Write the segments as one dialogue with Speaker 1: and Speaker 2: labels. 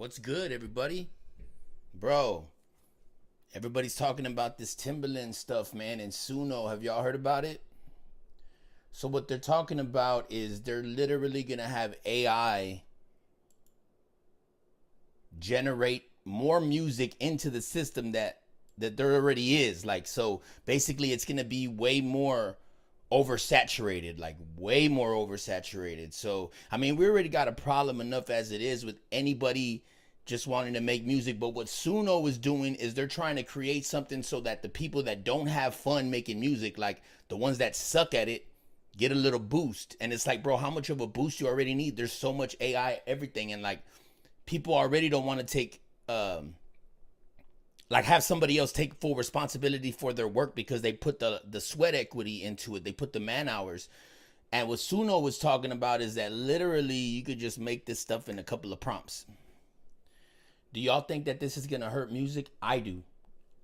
Speaker 1: What's good, everybody? Bro, everybody's talking about this Timberland stuff, man, and Suno. Have y'all heard about it? So what they're talking about is they're literally gonna have AI generate more music into the system that there already is. Like, so basically it's gonna be way more oversaturated, like way more oversaturated. So I mean, we already got a problem enough as it is with anybody just wanting to make music. But what Suno is doing is they're trying to create something so that the people that don't have fun making music, like the ones that suck at it, get a little boost. And it's like, bro, how much of a boost you already need? There's so much AI, everything, and like people already don't want to take like have somebody else take full responsibility for their work because they put the sweat equity into it. They put the man hours. And what Suno was talking about is that literally you could just make this stuff in a couple of prompts. Do y'all think that this is gonna hurt music? I do.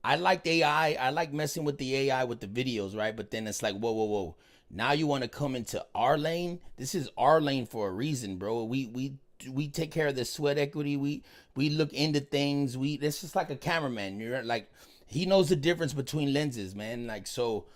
Speaker 1: I like AI. I like messing with the AI with the videos, right? But then it's like, whoa, whoa, whoa. Now you want to come into our lane? This is our lane for a reason, bro. We take care of the sweat equity. We look into things. This is like a cameraman. You're like, he knows the difference between lenses, man. Like, so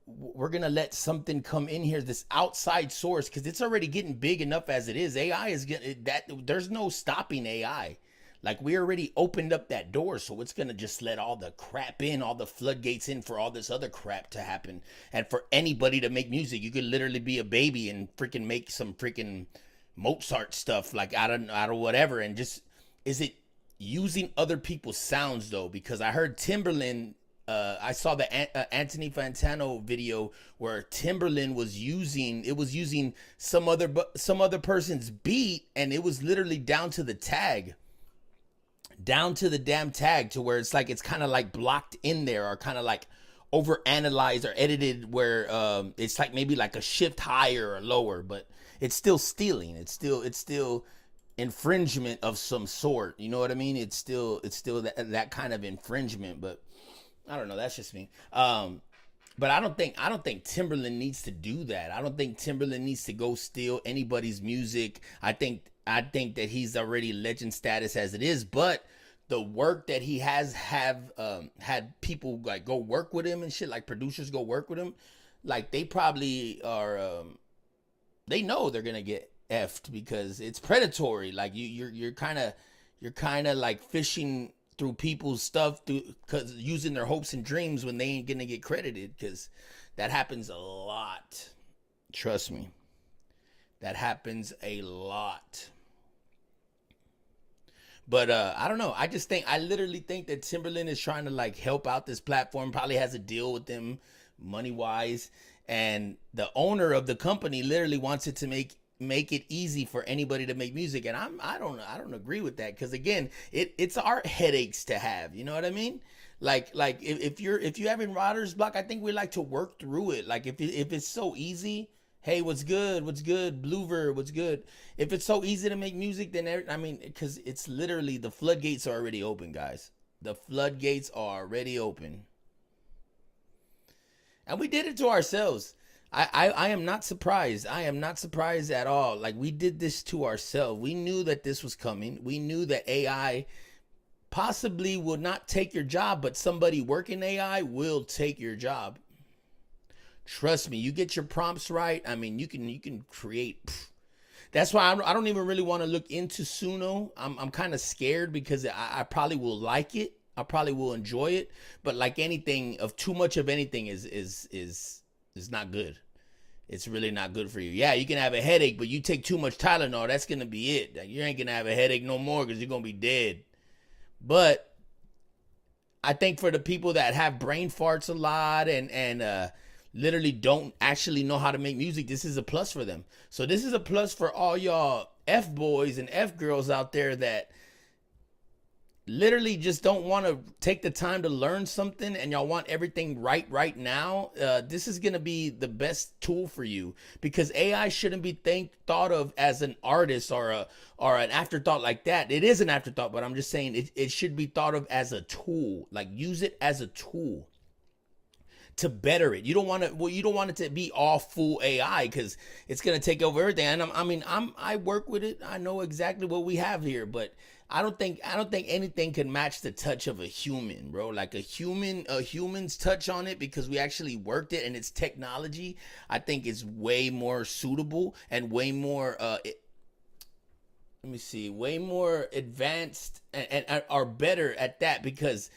Speaker 1: we're gonna let something come in here, this outside source, because it's already getting big enough as it is. AI is getting that. There's no stopping AI. Like, we already opened up that door, so it's gonna just let all the crap in, all the floodgates in for all this other crap to happen. And for anybody to make music, you could literally be a baby and freaking make some freaking Mozart stuff, like out of whatever. And just, is it using other people's sounds though? Because I heard Timberland, I saw the Anthony Fantano video where Timberland was using some other person's beat, and it was literally down to the tag. Down to the damn tag, to where it's like it's kind of like blocked in there, or kind of like over analyzed or edited, where it's like maybe like a shift higher or lower, but it's still stealing. It's still infringement of some sort. You know what I mean? It's still that kind of infringement. But I don't know. That's just me. But I don't think Timberland needs to do that. I don't think Timberland needs to go steal anybody's music. I think that he's already legend status as it is, but the work that he has had people like go work with him and shit, like producers go work with him, like they probably are they know they're gonna get effed because it's predatory. Like you're kind of like fishing through people's stuff because using their hopes and dreams when they ain't gonna get credited, because that happens a lot. Trust me, that happens a lot. But I don't know. I literally think that Timberland is trying to like help out this platform. Probably has a deal with them money wise, and the owner of the company literally wants it to make it easy for anybody to make music. And I don't agree with that, because again, it's our headaches to have. You know what I mean? Like if you're having writer's block, I think we like to work through it. Like if it's so easy. Hey, what's good? What's good? Bluever, what's good? If it's so easy to make music, then I mean, because it's literally, the floodgates are already open, guys. The floodgates are already open. And we did it to ourselves. I am not surprised. I am not surprised at all. Like, we did this to ourselves. We knew that this was coming. We knew that AI possibly will not take your job, but somebody working AI will take your job. Trust me, you get your prompts right. I mean, you can create. That's why I don't even really want to look into Suno. I'm kind of scared because I probably will like it. I probably will enjoy it. But like anything, of too much of anything is not good. It's really not good for you. Yeah, you can have a headache, but you take too much Tylenol, that's gonna be it. You ain't gonna have a headache no more because you're gonna be dead. But I think for the people that have brain farts a lot and literally don't actually know how to make music, this is a plus for them. So this is a plus for all y'all F boys and F girls out there that literally just don't want to take the time to learn something, and y'all want everything right now. This is gonna be the best tool for you, because AI shouldn't be thought of as an artist or an afterthought like that. It is an afterthought, but I'm just saying it should be thought of as a tool. Like, use it as a tool to better it. You don't want it to be all full AI, because it's gonna take over everything. And I work with it. I know exactly what we have here, but I don't think anything can match the touch of a human, bro. Like a human's touch on it, because we actually worked it and it's technology. I think it's way more suitable and way more way more advanced and are better at that, because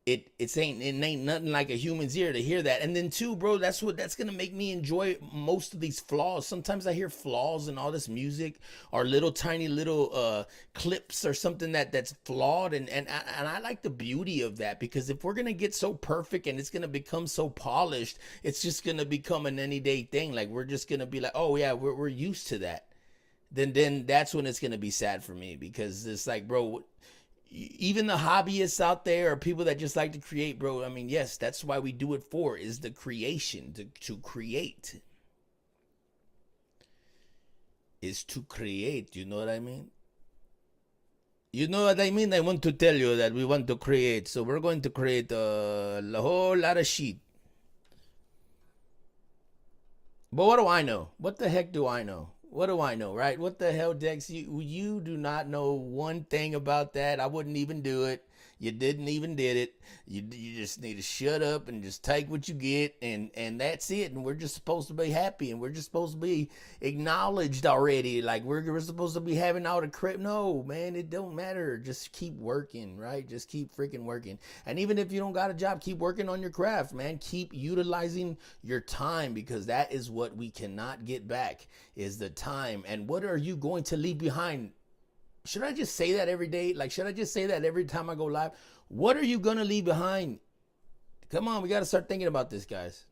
Speaker 1: it ain't nothing like a human's ear to hear that. And then too, bro, that's gonna make me enjoy most of these flaws. Sometimes I hear flaws in all this music, or little tiny little clips or something that's flawed, and I like the beauty of that, because if we're gonna get so perfect and it's gonna become so polished, it's just gonna become an anyday thing. Like we're just gonna be like, oh yeah, we're used to that. Then that's when it's gonna be sad for me, because it's like, bro, even the hobbyists out there, or people that just like to create, bro, I mean, yes, that's why we do it for, is the creation, to create. Is to create, you know what I mean? You know what I mean? I want to tell you that we want to create, so we're going to create a whole lot of shit. But what do I know? What the heck do I know? What do I know, right? What the hell, Dex? You do not know one thing about that. I wouldn't even do it. You didn't even did it. You just need to shut up and just take what you get, and that's it. And we're just supposed to be happy, and we're just supposed to be acknowledged already. Like we're supposed to be having all the credit. No, man, it don't matter. Just keep working, right? Just keep freaking working. And even if you don't got a job, keep working on your craft, man. Keep utilizing your time, because that is what we cannot get back, is the time. And what are you going to leave behind? Should I just say that every day? Like, should I just say that every time I go live? What are you going to leave behind? Come on, we got to start thinking about this, guys.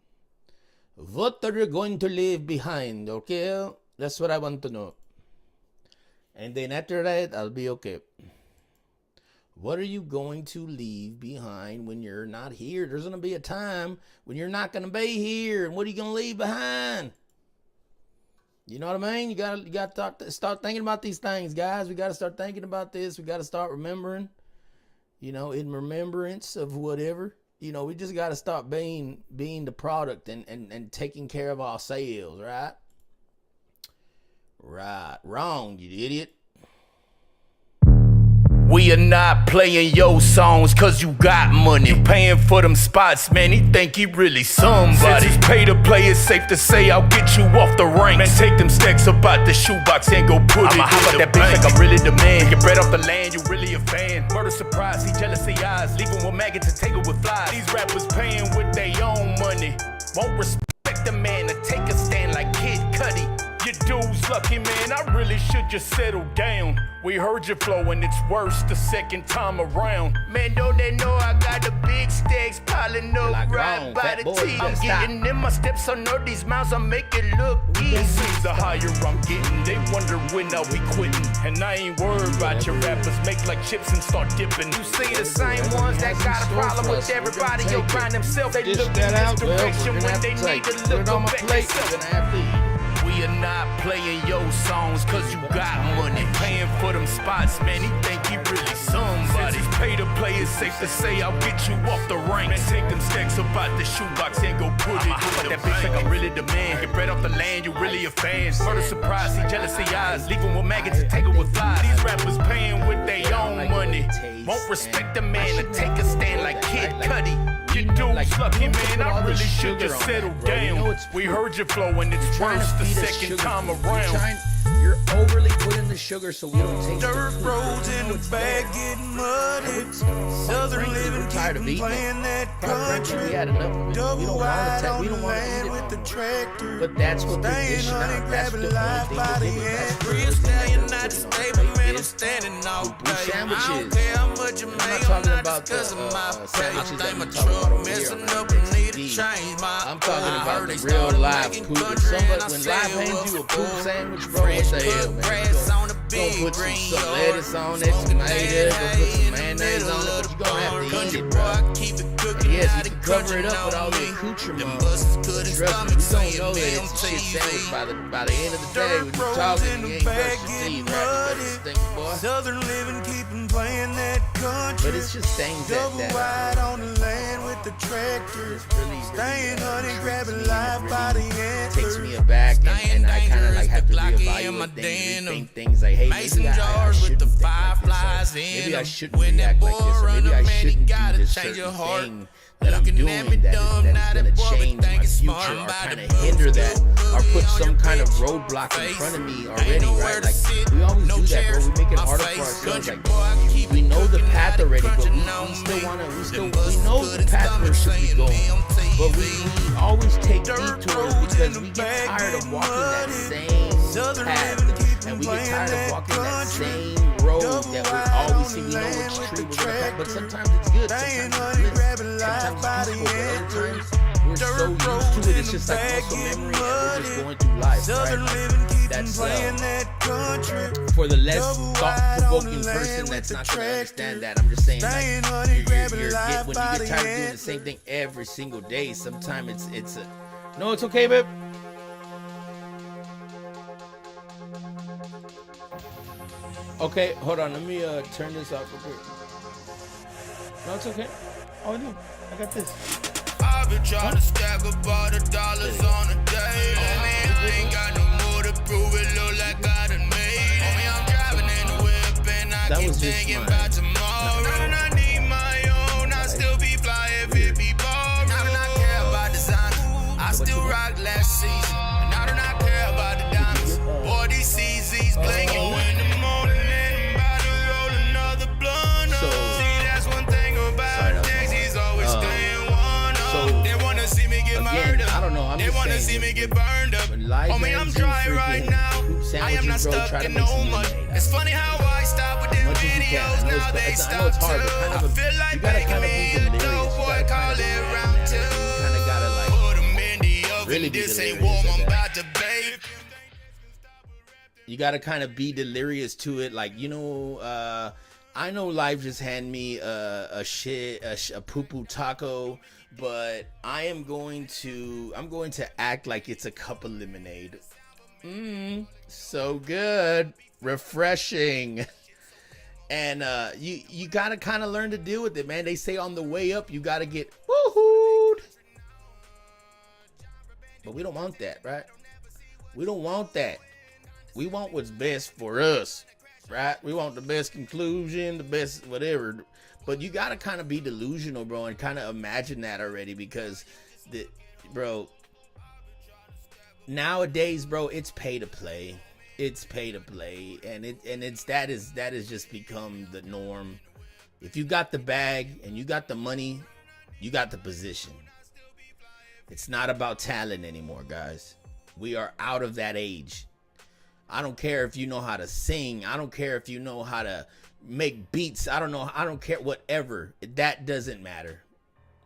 Speaker 1: What are you going to leave behind, okay? That's what I want to know. And then after that, I'll be okay. What are you going to leave behind when you're not here? There's going to be a time when you're not going to be here. And what are you going to leave behind? You know what I mean? You got to start thinking about these things, guys. We got to start thinking about this. We got to start remembering, in remembrance of whatever. We just got to stop being the product and taking care of ourselves, right? Right. Wrong, you idiot. We are not playing your songs cause you got money. You paying for them spots, man, he think he really somebody. Since he's pay to play, it's safe to say I'll get you off the rank. Man, take them stacks up out the shoebox and go put it in the bank. Like I'm really the man. Get bread off the land, you really a fan. Murder surprise, see jealousy eyes, leaving with maggots to take it with flies. These rappers paying with their own money. Won't respect the man to take a stand like Kid Cudi. Your dude's lucky, man, I really should just settle down. We heard your flow and it's worse the second time around. Man, don't they know I got the big stacks piling up like right by the T. I'm getting in my steps, I know these miles, I make it look easy. The higher I'm getting, they wonder when I'll be quitting. And I ain't worried about your rappers make like chips and start dipping. You see the same ones that got a problem with everybody, you'll find themselves. They look in this direction when they need to look on my plate. We are not playing your songs cause you got money. Paying for them spots, man, he think he really somebody. Since he's pay to play, it's safe to say I'll get you off the rank. Man, take them stacks up out the shoebox and go put it in the bank. Like I'm really the man. Get bread off the land, you really a fan. Murder surprise, see jealousy eyes, leaving with maggots to take it with flies. These rappers paying with their own money. Won't respect the man to take a stand like Kid Cudi. Your dude's lucky, man, I really should just settle down. We heard your flow and it's worse the second time around. You're overly putting the sugar so we don't taste
Speaker 2: dirt roads in the bag getting muddy. Southern living keeping playing that country. Double wide on the land with the tractor.
Speaker 1: But that's what
Speaker 2: staying on it, grabbing life by the end. Real stallion, not the stable, man, I'm standing all day. I don't care how much you make, I'm not just cause of my pay. I think my truck messing up and need to change my
Speaker 1: I'm talking about the real live poop. When live hands you a poop sandwich, bro, what the hell, man? Gonna put some lettuce on it, tomato, gonna put some mayonnaise on it, but you gonna have to eat it, bro. And yes, you can cover it up with all the accoutrements. Trust me, you don't know that it's a shit sandwich by the end of the day when you're talking, you ain't brushing your teeth, right? this thing, boy.
Speaker 2: Southern living, keeping playing that country.
Speaker 1: But it's just things
Speaker 2: double
Speaker 1: that
Speaker 2: wide on the land with the tractor.
Speaker 1: really
Speaker 2: Staying honey, grabbing
Speaker 1: me,
Speaker 2: life by the
Speaker 1: takes
Speaker 2: antlers.
Speaker 1: me aback, and I kind of like have to reevaluate things, rethink things like, hey, maybe I shouldn't think like this, or maybe I shouldn't react like this, or maybe I shouldn't do this certain thing that I'm doing that is gonna change my future, or kind of hinder that, or put some kind of roadblock in front of me already, right? Like, we always do that, bro. We make it harder for ourselves. Like, we know the path already, but we still know the path we should be going, but we always take detours because we get tired of walking that same path, and we get tired of walking that same road that we always see. We know which tree we're gonna cut, but sometimes it's good, sometimes it's bliss, sometimes it's peaceful, but other times we're so used to it, it's just like muscle memory, and we're just going through life, right? That's for the less thought-provoking person that's not gonna understand that. I'm just saying, like, when you get tired of doing the same thing every single day, sometimes it's a no, it's okay, babe. Okay, hold on. Let me turn this off real quick. No, it's okay. Oh, no, I got this.
Speaker 2: I've been trying to stack up all the dollars on a day. Homie, I ain't got no more to prove it. Look like I done made it. Homie, I'm driving in the whip and I keep thinking about tomorrow. Now that I need my own, I still be fly if it be borrowed. Now that I care about designer, I still rock last season. Now that I care about the diamonds, boy, these CZs blinking in the morning.
Speaker 1: Again, I don't know. I'm just saying.
Speaker 2: See me get burned up.
Speaker 1: Homie, I'm dry right now. I am not stuck in no mud. It's funny how I stop with them videos. Now they stop too. I feel like making me a dope boy. Call it round two. You kind of gotta like
Speaker 2: put them in the oven.
Speaker 1: really be
Speaker 2: this ain't
Speaker 1: delirious.
Speaker 2: warm. I'm about to bake.
Speaker 1: You gotta kind of be delirious to it. Like, you know, I know life just hand me a poo-poo taco, but I'm going to act like it's a cup of lemonade. So good, refreshing. And you gotta kind of learn to deal with it, man. They say on the way up you gotta get woohooed, but we don't want that, right? We don't want that. We want what's best for us, right? We want the best conclusion, the best whatever. But you gotta kind of be delusional, bro, and kind of imagine that already, because bro, nowadays, bro, it's pay to play. It's pay to play, and that is just become the norm. If you got the bag and you got the money, you got the position. It's not about talent anymore, guys. We are out of that age. I don't care if you know how to sing. I don't care if you know how to make beats. I don't care, whatever. That doesn't matter.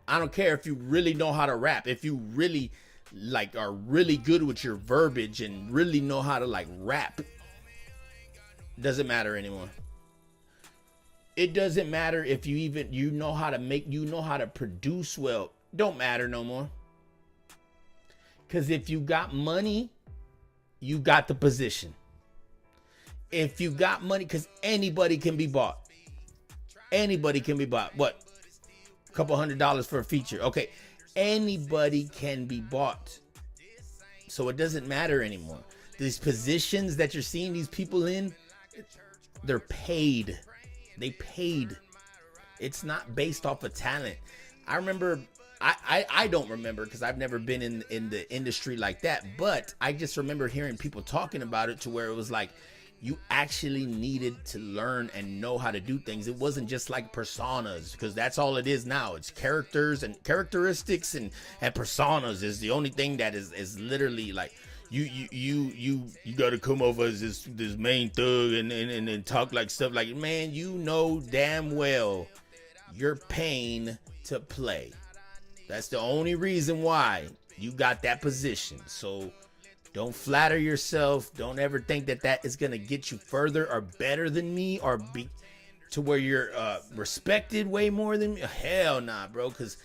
Speaker 1: I don't care if you really know how to rap. If you really like are really good with your verbiage and really know how to like rap, doesn't matter anymore. It doesn't matter if you know how to produce well. Don't matter no more. Because if you got money, you got the position. If you got money, because anybody can be bought. Anybody can be bought. What? A couple $100 for a feature. Okay. Anybody can be bought. So it doesn't matter anymore. These positions that you're seeing these people in, they're paid. They paid. It's not based off of talent. I remember, I don't remember because I've never been in the industry like that, but I just remember hearing people talking about it to where it was like, you actually needed to learn and know how to do things. It wasn't just like personas, because that's all it is now. It's characters and characteristics and personas is the only thing that is literally like, you gotta come over as this main thug and talk like stuff like, man, you know damn well you're paying to play. That's the only reason why you got that position. So don't flatter yourself. Don't ever think that is going to get you further or better than me or be to where you're respected way more than me. Hell nah, bro. Because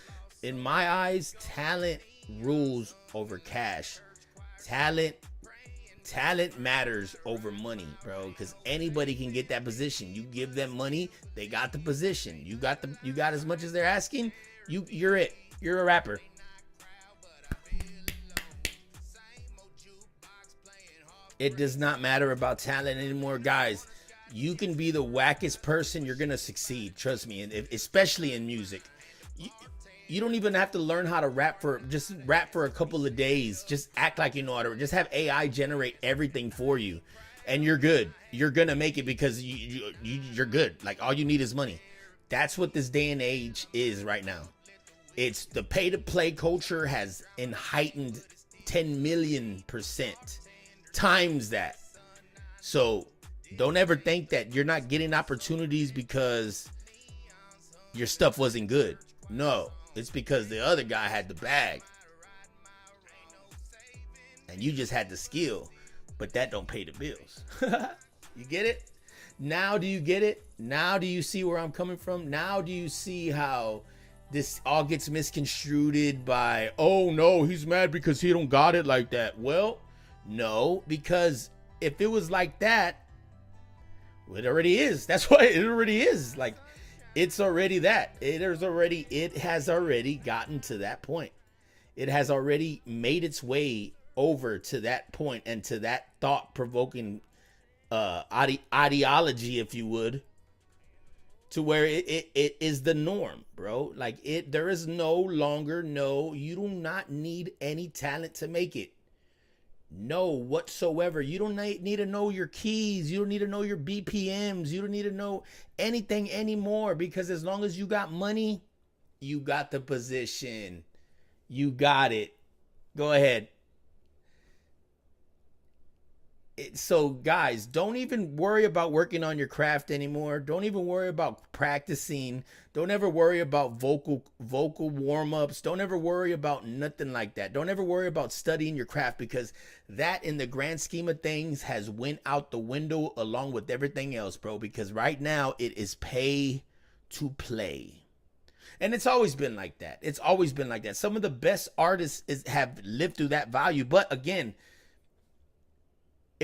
Speaker 1: in my eyes, talent rules over cash. Talent Talent matters over money, bro, because anybody can get that position. You give them money, they got the position. You got as much as they're asking. You're it. You're a rapper. It does not matter about talent anymore, guys. You can be the wackest person, you're gonna succeed. Trust me, and especially in music. You don't even have to learn how to rap just rap for a couple of days. Just act like you know how to. Just have AI generate everything for you, and you're good. You're gonna make it because you're good. Like, all you need is money. That's what this day and age is right now. It's the pay to play culture has heightened 10 million% times that. So don't ever think that you're not getting opportunities because your stuff wasn't good. No. It's because the other guy had the bag. And you just had the skill. But that don't pay the bills. You get it? Now do you get it? Now do you see where I'm coming from? Now do you see how this all gets misconstrued by, oh no, he's mad because he don't got it like that. Well, no, because if it was like that, well, it already is. That's why it already is. Like, it's already that. It has already gotten to that point. It has already made its way over to that point and to that thought-provoking ideology, if you would, to where it is the norm, bro. Like, there is no longer, you do not need any talent to make it. No, whatsoever. You don't need to know your keys. You don't need to know your BPMs. You don't need to know anything anymore, because as long as you got money, you got the position. You got it. Go ahead. So guys, don't even worry about working on your craft anymore. Don't even worry about practicing. Don't ever worry about vocal warm-ups. Don't ever worry about nothing like that. Don't ever worry about studying your craft, because that, in the grand scheme of things, has went out the window along with everything else, bro. Because right now it is pay to play. And it's always been like that. It's always been like that. Some of the best artists have lived through that value. But again,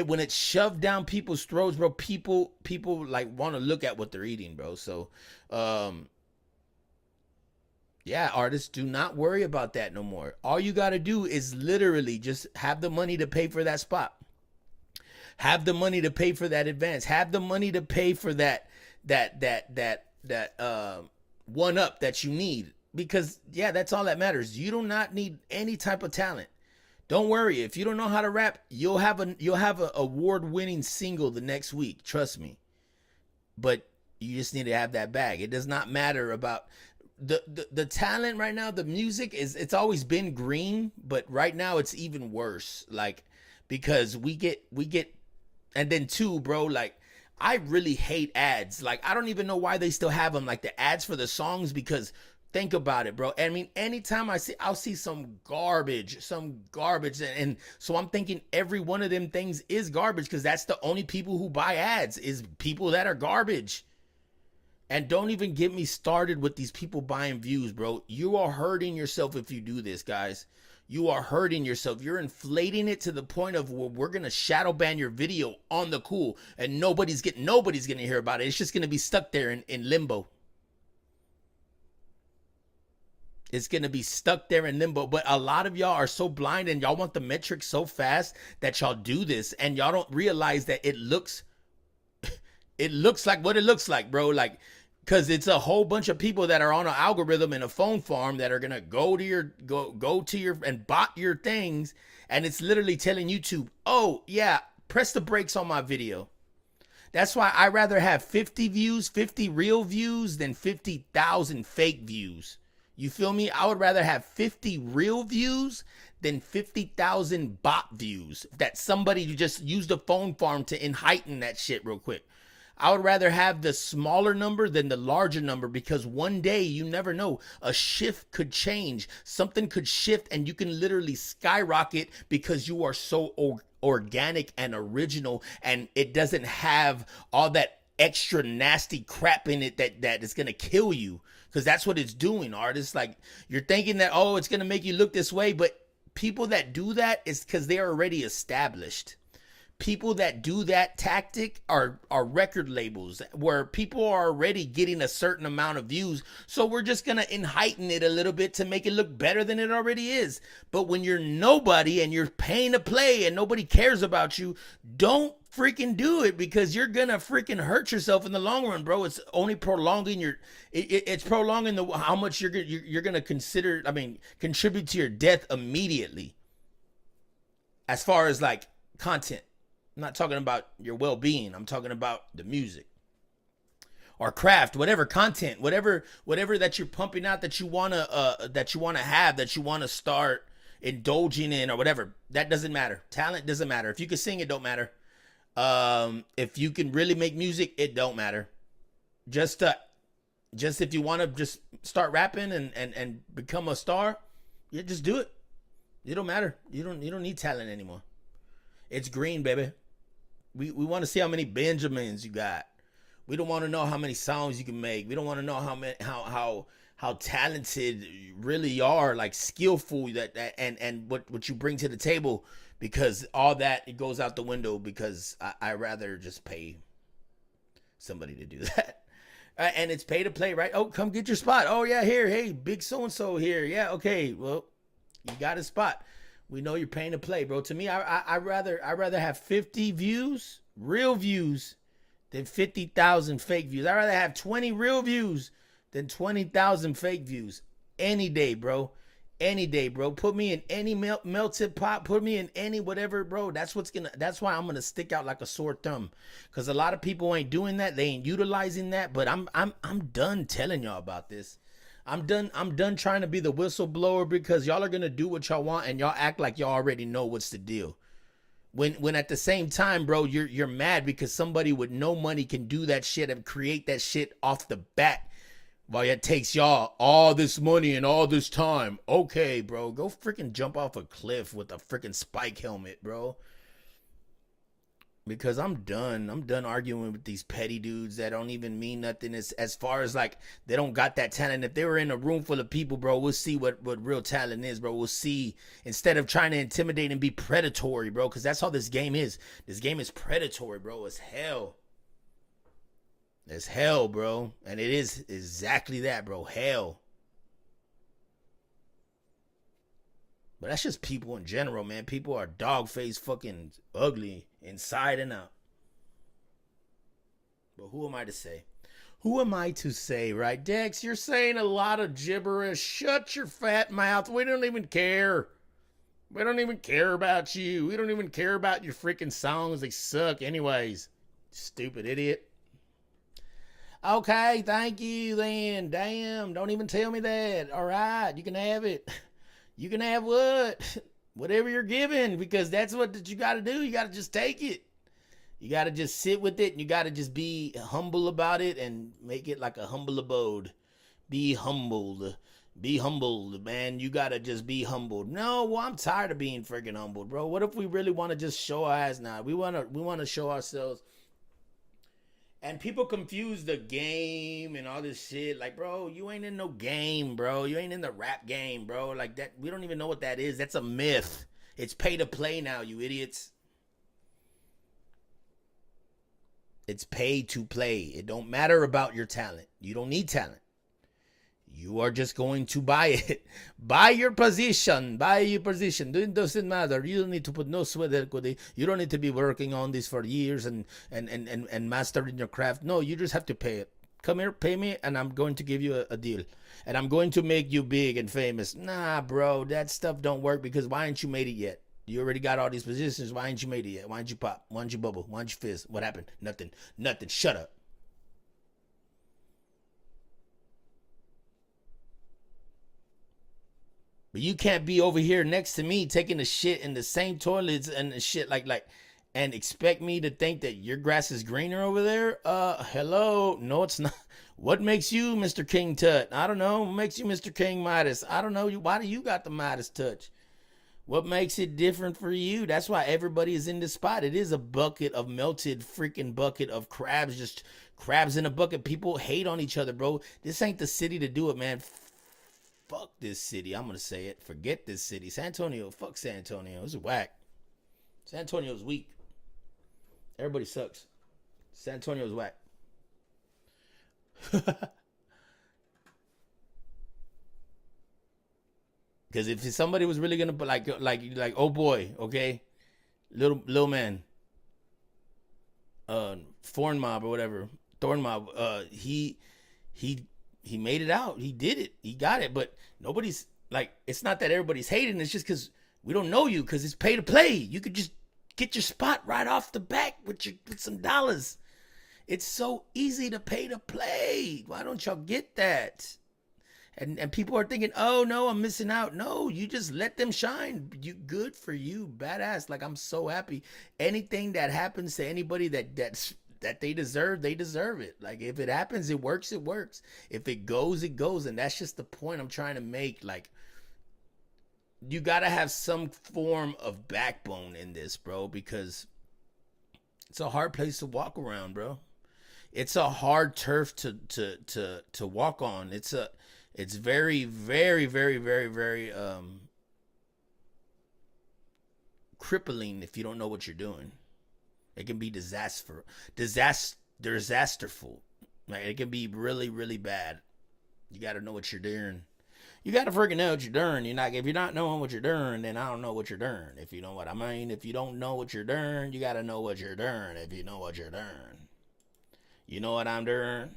Speaker 1: when it's shoved down people's throats, bro, people like want to look at what they're eating, bro. So, yeah, artists, do not worry about that no more. All you got to do is literally just have the money to pay for that spot. Have the money to pay for that advance. Have the money to pay for that one up that you need, because yeah, that's all that matters. You do not need any type of talent. Don't worry, if you don't know how to rap, you'll have an award-winning single the next week. Trust me. But you just need to have that bag. It does not matter about the talent right now. The music it's always been green, but right now it's even worse. Like, because we get, and then too, bro, like, I really hate ads. Like, I don't even know why they still have them, like the ads for the songs, because think about it, bro. I mean, anytime I'll see some garbage. And so I'm thinking every one of them things is garbage, because that's the only people who buy ads, is people that are garbage. And don't even get me started with these people buying views, bro. You are hurting yourself if you do this, guys. You are hurting yourself. You're inflating it to the point of where we're going to shadow ban your video on the cool, and nobody's going to hear about it. It's just going to be stuck there in limbo. It's going to be stuck there in limbo. But a lot of y'all are so blind, and y'all want the metrics so fast that y'all do this, and y'all don't realize that it looks like what it looks like, bro. Like, because it's a whole bunch of people that are on an algorithm in a phone farm that are going to go to your and bot your things. And it's literally telling YouTube, oh yeah, press the brakes on my video. That's why I rather have 50 views, 50 real views, than 50,000 fake views. You feel me? I would rather have 50 real views than 50,000 bot views that somebody just used a phone farm to heighten that shit real quick. I would rather have the smaller number than the larger number, because one day, you never know, a shift could change. Something could shift and you can literally skyrocket because you are so organic and original, and it doesn't have all that extra nasty crap in it that is going to kill you. Because that's what it's doing, artists. Like, you're thinking that, oh, it's going to make you look this way, but people that do that is because they're already established. People that do that tactic are record labels where people are already getting a certain amount of views. So we're just going to heighten it a little bit to make it look better than it already is. But when you're nobody and you're paying to play and nobody cares about you, don't freaking do it, because you're going to freaking hurt yourself in the long run, bro. It's only prolonging it's prolonging how much you're going to contribute to your death immediately. As far as like content. I'm not talking about your well-being. I'm talking about the music or craft, whatever content, whatever that you're pumping out that you wanna have, that you wanna start indulging in or whatever. That doesn't matter. Talent doesn't matter. If you can sing, it don't matter. If you can really make music, it don't matter. Just if you want to just start rapping and become a star, yeah, just do it. It don't matter. You don't need talent anymore. It's green, baby. We want to see how many Benjamins you got. We don't want to know how many songs you can make. We don't want to know how talented you really are, like skillful and what you bring to the table, because all that, it goes out the window, because I rather just pay somebody to do that. And it's pay to play, right? Oh, come get your spot. Oh yeah, here, hey, big so and so here. Yeah, okay, well, you got a spot. We know you're paying to play, bro. To me, I rather have 50 views, real views, than 50,000 fake views. I'd rather have 20 real views than 20,000 fake views. Any day, bro. Any day, bro. Put me in any melted pot. Put me in any whatever, bro. That's why I'm gonna stick out like a sore thumb. Cause a lot of people ain't doing that. They ain't utilizing that. But I'm done telling y'all about this. I'm done trying to be the whistleblower, because y'all are gonna do what y'all want and y'all act like y'all already know what's the deal. When at the same time, bro, you're mad because somebody with no money can do that shit and create that shit off the bat, while it takes y'all all this money and all this time. Okay, bro, go freaking jump off a cliff with a freaking spike helmet, bro. Because I'm done arguing with these petty dudes that don't even mean nothing as far as like they don't got that talent. If they were in a room full of people, bro, we'll see what real talent is, bro. We'll see, instead of trying to intimidate and be predatory, bro, because that's how this game is. This game is predatory, bro. It's hell. It's hell, bro. And it is exactly that, bro. Hell. But that's just people in general, man. People are dog-faced, fucking ugly inside and out. But who am I to say? Who am I to say, right? Dex, you're saying a lot of gibberish. Shut your fat mouth. We don't even care. We don't even care about you. We don't even care about your freaking songs. They suck anyways. Stupid idiot. Okay, thank you then. Damn, don't even tell me that. All right, you can have it. You can have what? Whatever you're given, because that's what you got to do. You got to just take it. You got to just sit with it, and you got to just be humble about it and make it like a humble abode. Be humbled. Be humbled, man. You got to just be humbled. No, well, I'm tired of being freaking humbled, bro. What if we really want to just show our ass now? We want to show ourselves. And people confuse the game and all this shit. Like, bro, you ain't in no game, bro. You ain't in the rap game, bro. Like that, we don't even know what that is. That's a myth. It's pay to play now, you idiots. It's pay to play. It don't matter about your talent. You don't need talent. You are just going to buy it. Buy your position. Buy your position. It doesn't matter. You don't need to put no sweat equity. You don't need to be working on this for years and mastering your craft. No, you just have to pay it. Come here, pay me, and I'm going to give you a deal. And I'm going to make you big and famous. Nah, bro, that stuff don't work, because why ain't you made it yet? You already got all these positions. Why ain't you made it yet? Why ain't you pop? Why ain't you bubble? Why ain't you fizz? What happened? Nothing. Nothing. Shut up. But you can't be over here next to me taking the shit in the same toilets and the shit like and expect me to think that your grass is greener over there. Hello. No, it's not. What makes you Mr. King Tut? I don't know. What makes you Mr. King Midas? I don't know. Why do you got the Midas touch? What makes it different for you? That's why everybody is in this spot. It is a bucket of melted freaking bucket of crabs, just crabs in a bucket. People hate on each other, bro. This ain't the city to do it, man. Fuck this city. I'm going to say it. Forget this city. San Antonio. Fuck San Antonio. It's whack. San Antonio's weak. Everybody sucks. San Antonio's whack. Because if somebody was really gonna like oh boy, okay, little man, Foreign Mob or whatever, Thorn Mob, he made it out. He did it. He got it. But nobody's like, it's not that everybody's hating. It's just because we don't know you, because it's pay to play. You could just get your spot right off the back with some dollars. It's so easy to pay to play. Why don't y'all get that? And people are thinking, oh no, I'm missing out. No, you just let them shine. You good for you, badass. Like, I'm so happy. Anything that happens to anybody that they deserve it. Like, if it happens, it works, it works. If it goes, it goes. And that's just the point I'm trying to make. Like, you gotta have some form of backbone in this, bro, because it's a hard place to walk around, bro. It's a hard turf to walk on. It's very, very, very, very, very crippling if you don't know what you're doing. It can be disasterful. Like, it can be really, really bad. You got to know what you're doing. You got to freaking know what you're doing. If you're not knowing what you're doing, then I don't know what you're doing. If you know what I mean. If you don't know what you're doing, you got to know what you're doing. If you know what you're doing. You know what I'm doing?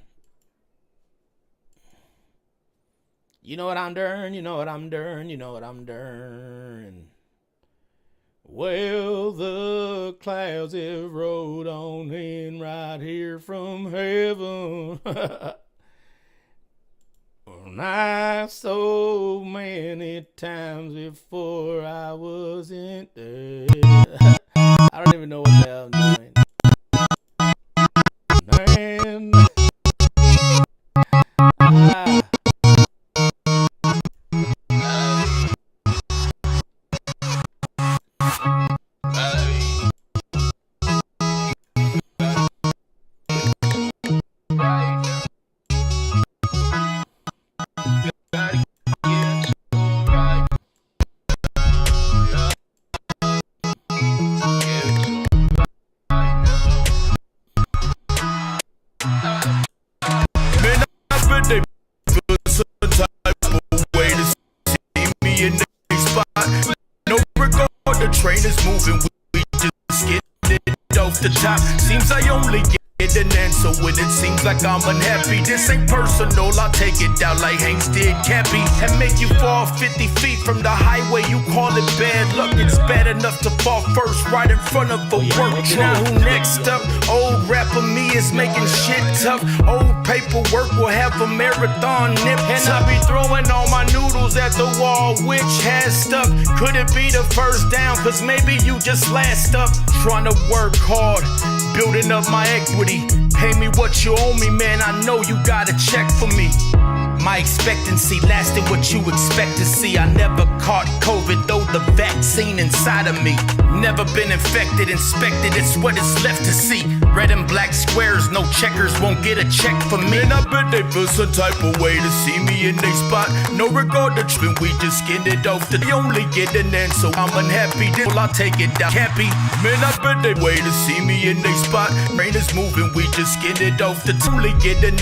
Speaker 1: You know what I'm doing, you know what I'm doing, you know what I'm doing. Well, the clouds have rolled on in right here from heaven. I so many times before I wasn't there. I don't even know what the hell I'm doing. Man.
Speaker 2: Train is moving, we just get it off the top. Seems I only get an answer when it seems like I'm unhappy. This ain't personal, I'll take it down like Hanks did Cappy. And make you fall 50 feet from the highway, you call it bad luck. It's bad enough to fall first right in front of a work truck. Who next up? Old rapper me is making shit tough. Old paperwork will have a marathon nip. And I be throwing all my noodles at the wall, which has stuck. Could it be the first down? Cause maybe you just last up. Trying to work hard, building up my equity. Pay me what you owe me, man, I know you got a check for me. My expectancy lasted what you expect to see. I never caught COVID, though the vaccine inside of me. Never been infected, inspected, it's what it's left to see. Red and black squares, no checkers, won't get a check for me. And I bet they feel some type of way to see me in they spot. No regard to when we just skinned it off. They only get an answer, I'm unhappy, this will I take it down. Happy, man, I bet they way to see me in they spot. Rain is moving, we just skinned it off. The only get an